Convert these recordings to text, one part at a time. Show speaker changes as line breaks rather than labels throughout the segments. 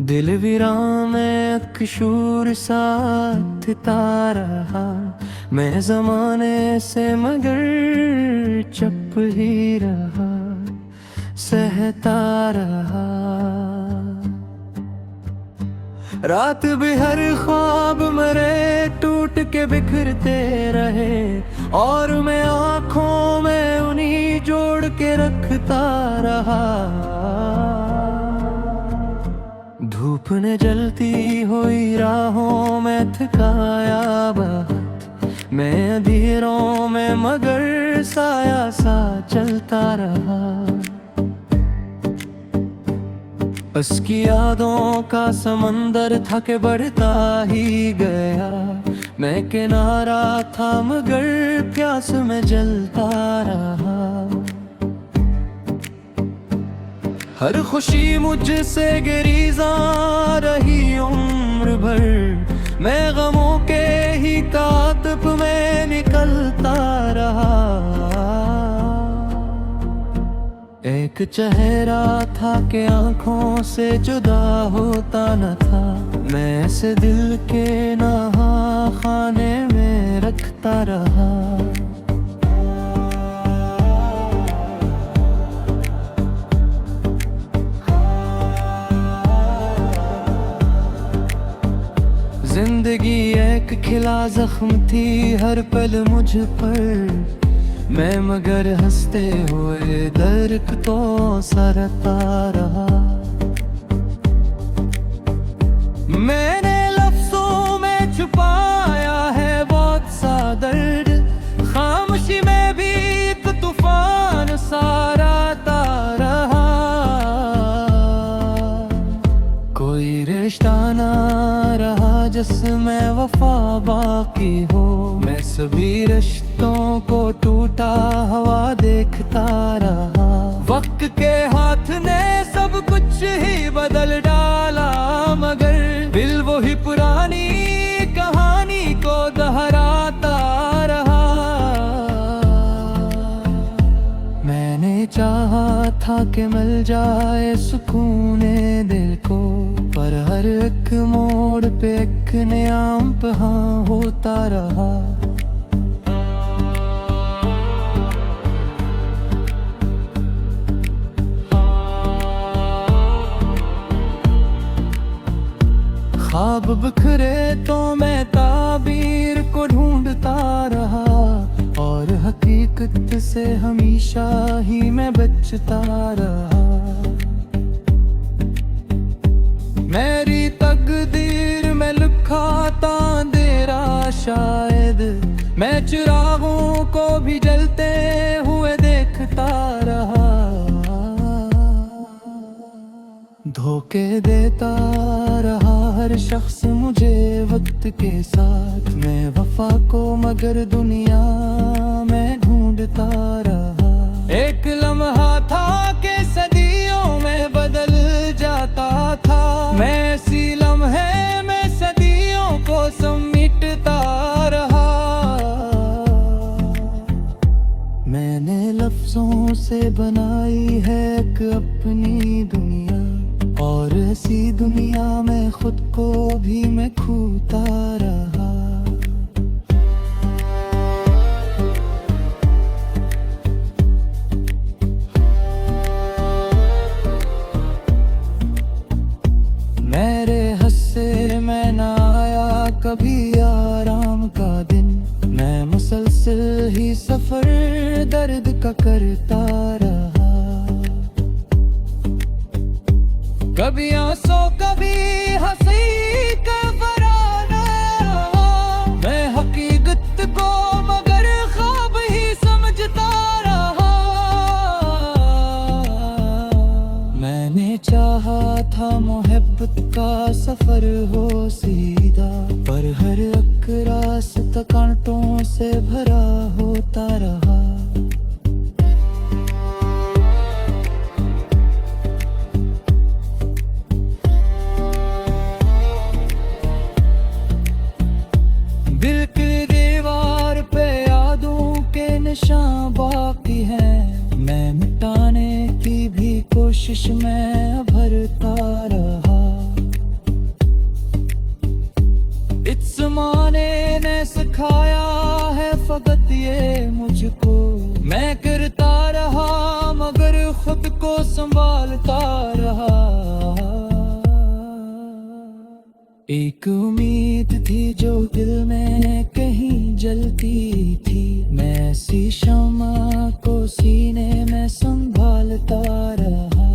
दिल वीरां में अकशूर साथ रहा, मैं जमाने से मगर चुप ही रहा, सहता रहा। रात भी हर ख्वाब मरे टूट के बिखरते रहे, और मैं आँखों में उन्हीं जोड़ के रखता रहा। धूप ने जलती हुई राहों में थकाया बहुत, मैं अंधेरों में मगर साया सा चलता रहा। उसकी यादों का समंदर था के बढ़ता ही गया, मैं किनारा था मगर प्यास में जलता रहा। हर खुशी मुझसे गिरीजा रही उम्र भर, मैं गमों के ही कातब में निकलता रहा। एक चेहरा था कि आंखों से जुदा होता न था, मैं ऐसे दिल के नहा खाने में रखता रहा। जिंदगी एक खिला जख्म थी हर पल मुझ पर, मैं मगर हंसते हुए दरख्तों सरता रहा। मैंने लफ्जों में छुपाया है बहुत सा दर्द, खामोशी में भी एक तूफान साराता रहा। कोई रिश्ता ना रहा जिसमें वफा बाकी हो, मैं सभी रिश्तों को टूटा हुआ देखता रहा। वक्त के हाथ ने सब कुछ ही बदल डाला, मगर दिल वो ही पुरानी कहानी को दोहराता रहा। मैंने चाहा था कि मिल जाए सुकून दिल को, पर हर एक मोड़ पे एक नया इम्तिहान होता रहा। ख्वाब बिखरे तो मैं ताबीर को ढूंढता रहा, और हकीकत से हमेशा ही मैं बचता रहा। मेरी तकदीर में लिखा था अंधेरा शायद, मैं चिरागों को भी जलते हुए देखता रहा। धोखे देता रहा हर शख्स मुझे वक्त के साथ, मैं वफा को मगर दुनिया में ढूंढता रहा। एक लम्हा था कि सदियों में बदल जाता था, मैं इसी लम्हे में सदियों को समेटता रहा। मैंने लफ्जों से बनाई है एक अपनी दुनिया, और ऐसी दुनिया में खुद को भी मैं खोता रहा। मेरे हस्से में ना आया कभी आराम का दिन, मैं मुसलसल ही सफर दर्द का करता रहा। कभी आंसू कभी हंसी का फराना, मैं हकीकत को मगर ख्वाब ही समझता रहा। मैंने चाहा था मोहब्बत का सफर हो सीधा, पर हर एक रास्ता कांटों से भरा होता रहा। दिल के निशान बाकी हैं, मैं मिटाने की भी कोशिश में भरता रहा। इस ज़माने ने सिखाया है फकत ये मुझको, मैं करता रहा मगर खुद को संभालता रहा। एक उम्मीद थी जो दिल में कहीं जलती थी, मैं ऐसी शम्मा को सीने में संभालता रहा।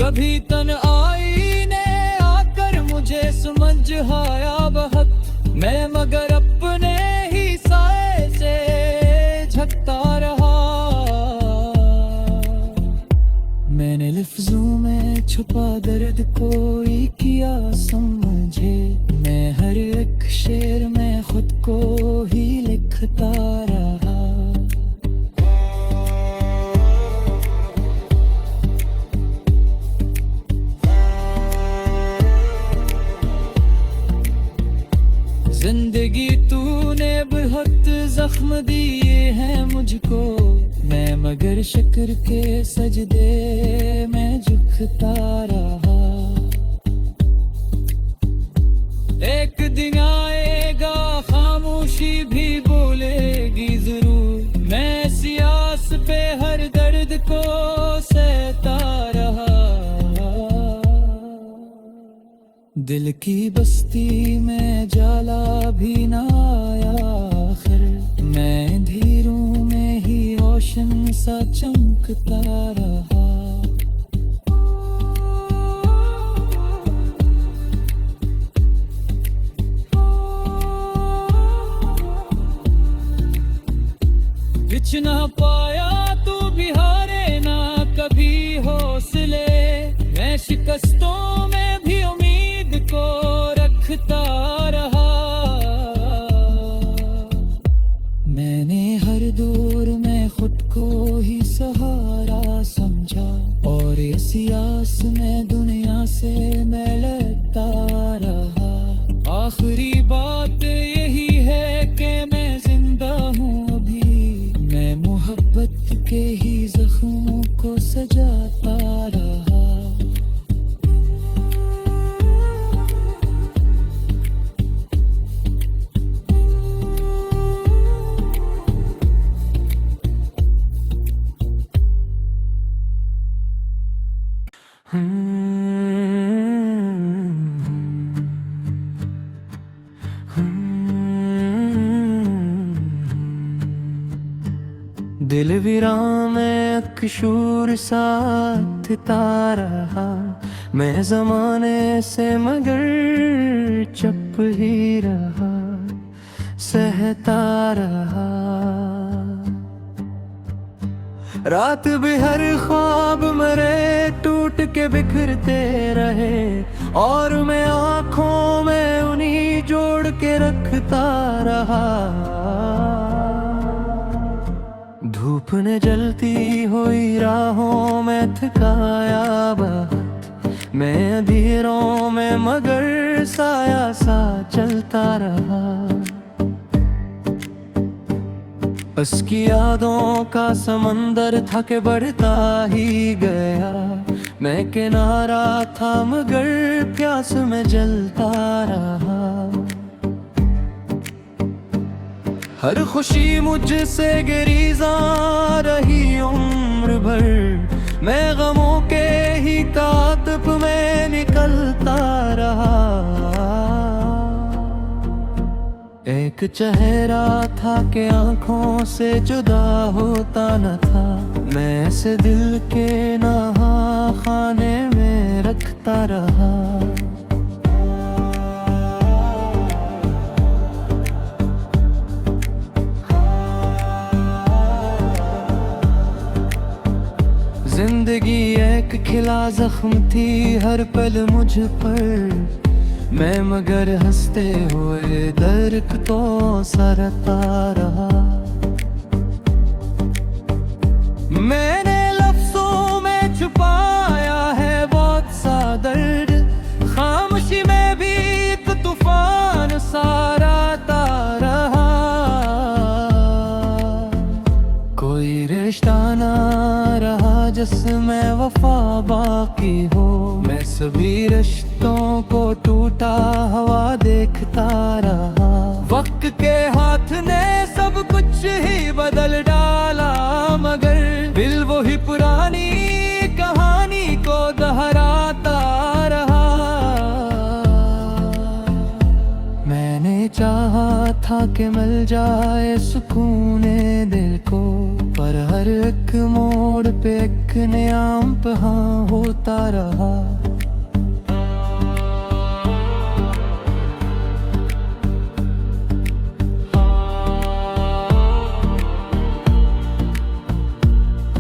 कभी तन आई ने आकर मुझे समझ आया बहुत, मैं मगर अपने ही साए से झकता रहा। मैंने लफ्जों में छुपा दर्द कोई किया समझे, मैं हर एक शेर में खुद को ही लिखता रहा। जिंदगी तूने बहुत जख्म दिए हैं मुझको, मैं मगर शुक्र के सजदे में झुकता रहा। एक दिन आएगा खामोशी भी बोलेगी जरूर, मैं सियास पे हर दर्द को सहता रहा। दिल की बस्ती में जाला भी ना आया आखिर, मैं अंधेरों में ही रोशन सा चमकता रहा। बिछ ना पाया तू भी हारे ना कभी हौसले, मैं शिकस्तों में भी उम्मीद को रखता रहा। मैंने हर दौर में खुद को ही सहारा समझा, और इस आस में दुनिया से मैं लड़ता रहा। आखिरी बात यही है कि मैं जिंदा हूँ अभी, मैं मोहब्बत के ही जख्मों को सजाता रहा। दिल वीरान में अकशूर साथ रहा, मैं जमाने से मगर चुप ही रहा, सहता रहा। रात भी हर ख्वाब मेरे टूट के बिखरते रहे, और मैं आँखों में उन्हीं जोड़ के रखता रहा। धूप ने जलती हुई राहों में थकाया बहुत, मैं अंधेरों में मगर साया सा चलता रहा। उसकी यादों का समंदर था के बढ़ता ही गया, मैं किनारा था मगर प्यास में जलता रहा। हर खुशी मुझसे गिरीजा रही उम्र भर, मैं गमों के ही कातब में निकलता रहा। एक चेहरा था कि आंखों से जुदा होता न था, मैं ऐसे दिल के नहा खाने में रखता रहा। जिंदगी एक खिला जख्म थी हर पल मुझ पर, मैं मगर हंसते हुए दरख्तों सरता रहा। मैंने लफ्जों में छुपाया है बहुत सा दर्द, खामोशी में भी एक तूफान में वफा बाकी हो। मैं सभी रिश्तों को टूटा हुआ देखता रहा। वक्त के हाथ ने सब कुछ ही बदल डाला, मगर दिल वही पुरानी कहानी को दोहराता रहा। मैंने चाहा था कि मिल जाए सुकूने दिल को, पर हर एक मोड़ पे एक नया इम्तिहान होता रहा।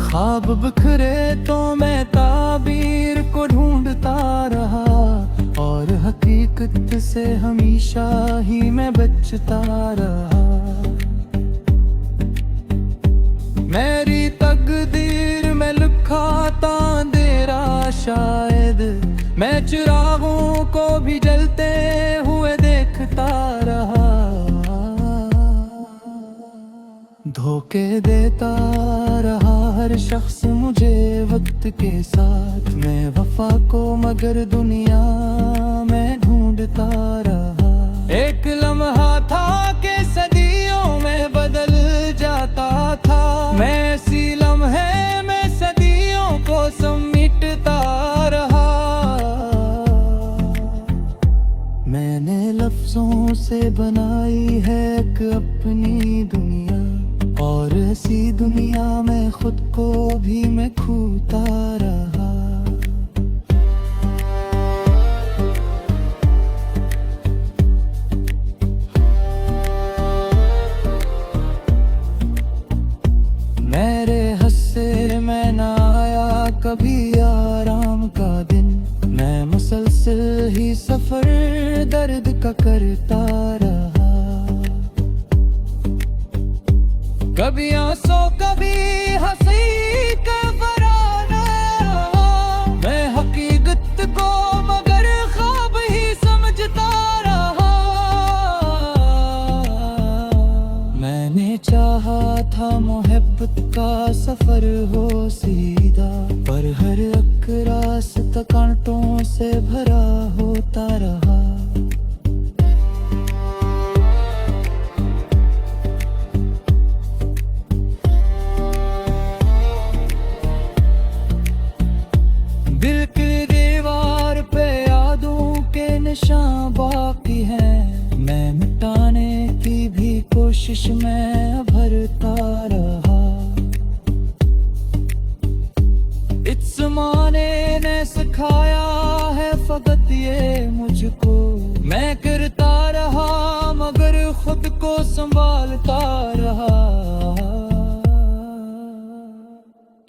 ख्वाब बिखरे तो मैं ताबीर को ढूंढता रहा, और हकीकत से हमेशा ही मैं बचता रहा। मेरी तकदीर में लिखा था अंधेरा, शायद मैं चिरागों को भी जलते हुए देखता रहा। धोखे देता रहा हर शख्स मुझे वक्त के साथ, मैं वफा को मगर दुनिया में ढूंढता रहा। एक लम्हा था कि सदियों में बदल जाता था, मैं इसी लम्हे में सदियों को समेटता रहा। मैंने लफ्जों से बनाई है एक अपनी दुनिया, और इसी दुनिया में खुद को भी मैं खोता रहा। मेरे हिस्से में ना आया कभी आराम का दिन, मैं मुसलसल ही सफर दर्द का करता रहा। कभी आंसू कभी हंसी का फराना, मैं हकीकत को मगर ख्वाब ही समझता रहा। मैंने चाहा था मोहब्बत का सफर हो सीधा, पर हर एक रास्ता कांटों से भरा होता रहा। दिल की दीवार पे यादों के निशान बाकी हैं, मैं मिटाने की भी कोशिश में भरता रहा। इस ज़माने ने सिखाया है फकत ये मुझको, मैं करता रहा मगर खुद को संभालता रहा।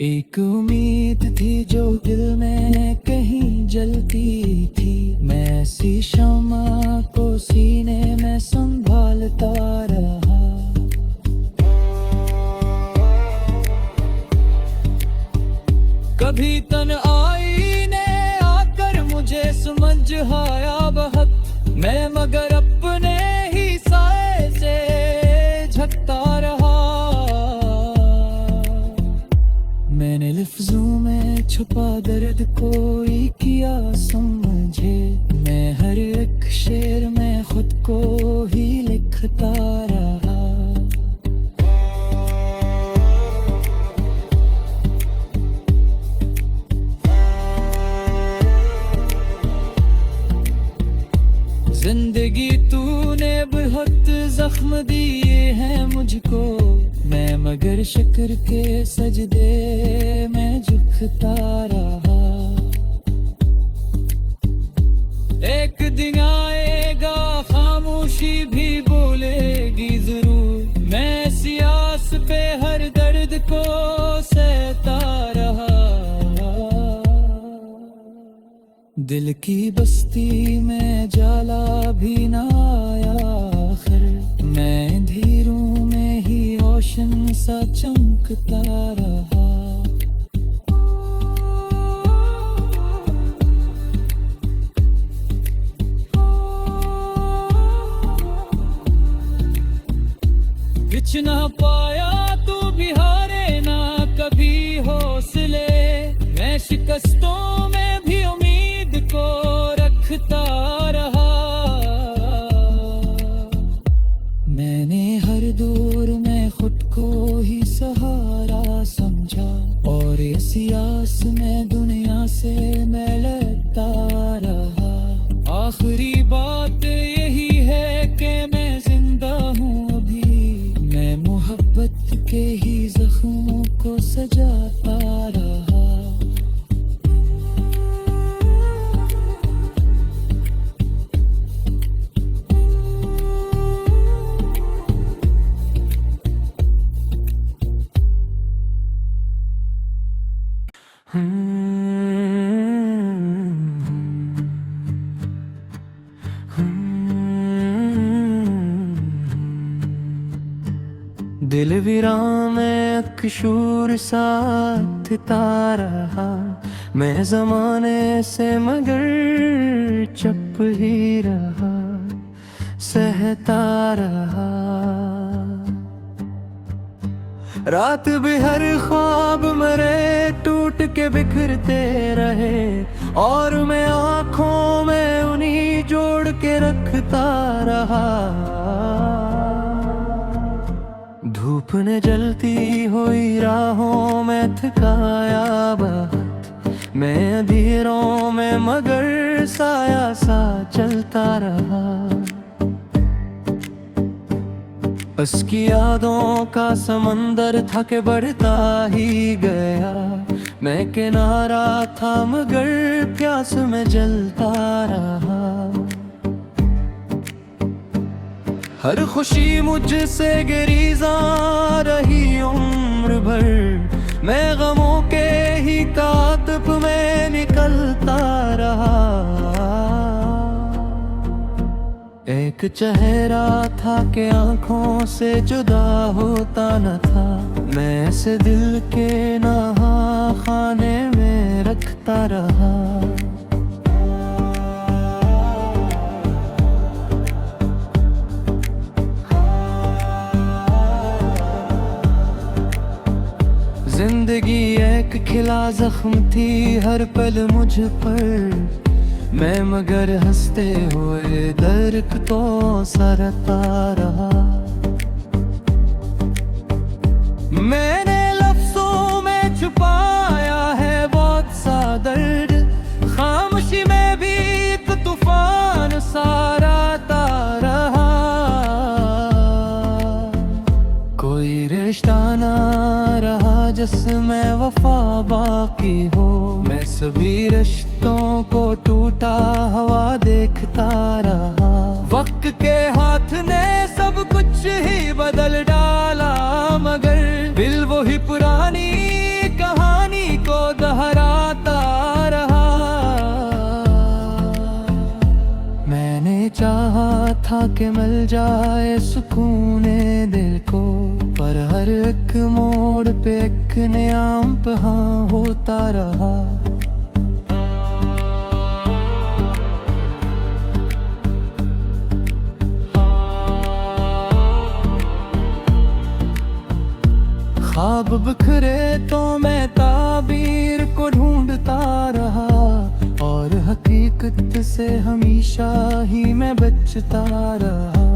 एक उम्मीद थी जो दिल में कहीं जलती थी, मैं ऐसी शम्मा को सीने में संभालता रहा। कभी तन्हाई ने आकर मुझे समझाया बहुत, मैं मगर अपने ही साए से झकता रहा। मैंने लफ्जों में छुपा दर्द कोई किया समझे, मैं हर एक शेर में खुद को ही लिखता रहा। जिंदगी तूने बहुत जख्म दिए हैं मुझको, मैं मगर शुक्र के सजदे में झुकता रहा। एक दिन आएगा खामोशी भी बोलेगी जरूर, मैं सियास पे हर दर्द को सहता रहा। दिल की बस्ती में जाला भी ना आया आखिर, मैं अंधेरों में ही रोशन सा चमकता रहा। कुछ ना पाया तू भी हारे ना कभी हौसले, मैं शिकस्तों में भी उम्मीद को रखता रहा। मैंने हर दौर में खुद को ही सहारा समझा और इस आस में दुनिया से मैं लड़ता रहा। आखिरी बात यही है कि मैं जिंदा हूँ अभी, मैं मोहब्बत के ही जख्मों को सजाता रहा। दिल वीरान में अकशूर साथ रहा, मैं जमाने से मगर चुप ही रहा, सहता रहा। रात भी हर ख्वाब मेरे टूट के बिखरते रहे और मैं आँखों में उन्हीं जोड़ के रखता रहा। धूप ने जलती हुई राहों में थकाया बहुत, मैं अंधेरों में मगर साया सा चलता रहा। उसकी यादों का समंदर था के बढ़ता ही गया, मैं किनारा था मगर प्यास में जलता रहा। हर खुशी मुझसे गिरीजा रही उम्र भर, मैं गमों के ही कातिब में निकलता रहा। एक चेहरा था कि आंखों से जुदा होता न था, मैं ऐसे दिल के नहा खाने में रखता रहा। जिंदगी एक खिला जख्म थी हर पल मुझ पर, मैं मगर हंसते हुए दरख्तों सरता रहा। मैंने लफ्जों में छुपाया है बहुत सा दर्द, खामोशी में भी एक तूफान साराता रहा। कोई रिश्ता ना रहा जिसमें वफा बाकी हो, मैं सभी रिश्तों को टूटा हुआ देखता रहा। वक्त के हाथ ने सब कुछ ही बदल डाला, मगर दिल वही पुरानी कहानी को दोहराता रहा। मैंने चाहा था कि मिल जाए सुकून दिल को, पर हर एक मोड़ पे एक नया इम्तिहान होता रहा। ख्वाब बिखरे तो मैं ताबीर को ढूंढता रहा, और हकीकत से हमेशा ही मैं बचता रहा।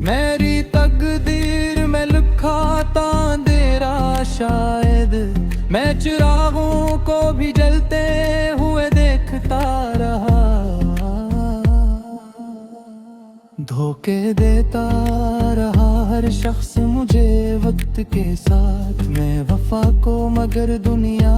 मेरी तकदीर में लिखा था अंधेरा शायद, मैं चिरागों को भी जलते हुए देखता रहा। धोखे देता रहा हर शख्स मुझे वक्त के साथ, मैं वफा को मगर दुनिया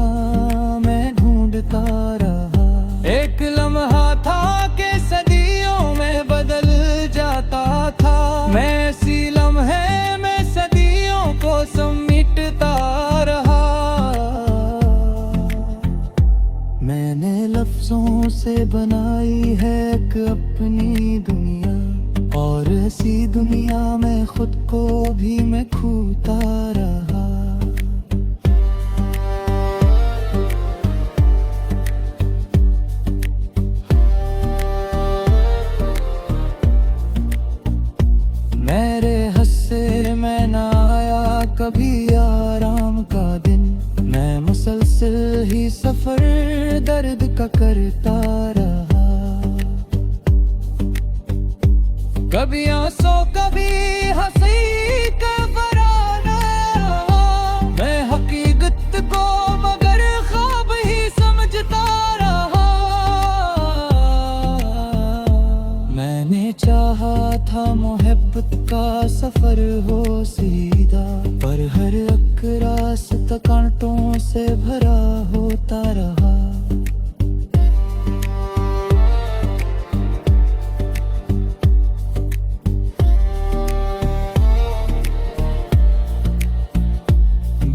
में ढूंढता रहा। एक लम्हा था कि सदियों में बदल जाता था, मैं इसी लम्हे में सदियों को समेटता रहा। मैंने लफ्जों से बनाई है एक अपनी दुनिया, और इसी दुनिया में खुद को भी मैं खोता रहा। मेरे हस्से में ना आया कभी आराम का दिन, दर्द का करता रहा। कभी आंसू कभी हंसी का फराना रहा। मैं हकीकत को मगर ख्वाब ही समझता रहा। मैंने चाहा था मोहब्बत का सफर हो सीधा, पर हर एक रास्ता कांटों से भरा होता रहा।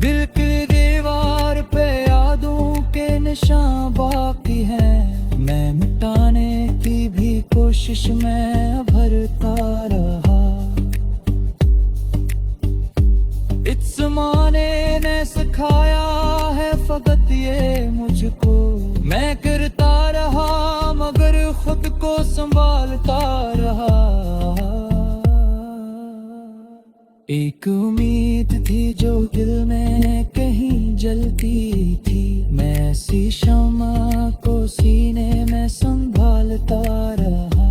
दिल की दीवार पे यादों के निशान बाकी हैं, मैं मिटाने की भी कोशिश में भरता रहा। इस ज़माने ने सिखाया है फकत ये मुझको, मैं करता रहा मगर खुद को संभालता रहा। एक उम्मीद थी जो दिल में कहीं जलती थी, मैं ऐसी शम्मा को सीने में संभालता रहा।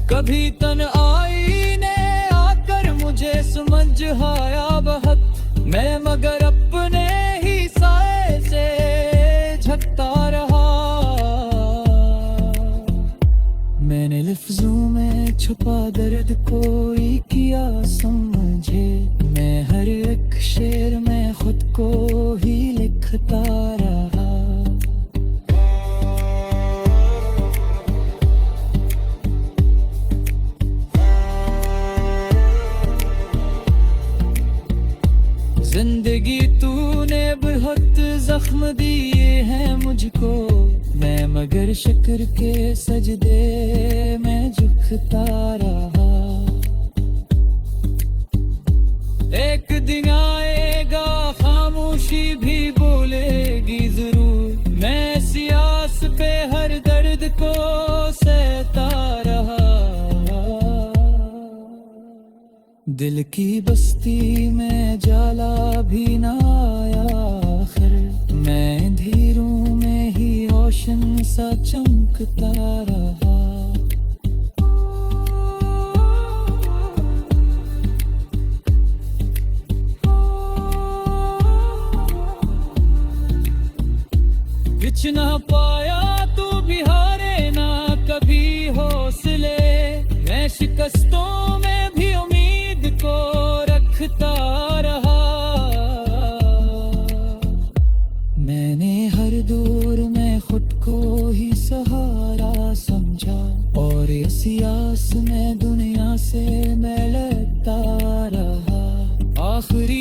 कभी तन्हाई ने आकर मुझे समझाया बहुत, मैं मगर अपने ही साए से झकता रहा। मैंने लफ्जों में छुपा दर्द कोई किया समझे, मैं हर एक शेर में खुद को ही लिखता रहा। जिंदगी तूने बहुत जख्म दिए हैं मुझको, मैं मगर शुक्र के सजदे में झुकता रहा। एक दिन आएगा खामोशी भी बोलेगी जरूर, मैं सियास पे हर दर्द को सहता रहा। दिल की बस्ती में जाला भी ना आया आखिर, मैं अंधेरों में ही रोशन सा चमकता रहा। कुछ ना पाया तू भी हारे ना कभी हौसले, मैं शिकस्तों में भी उम्मीद को रखता रहा। मैंने हर दौर में खुद को ही सहारा समझा, और इस आस में दुनिया से मैं लड़ता रहा। आखिरी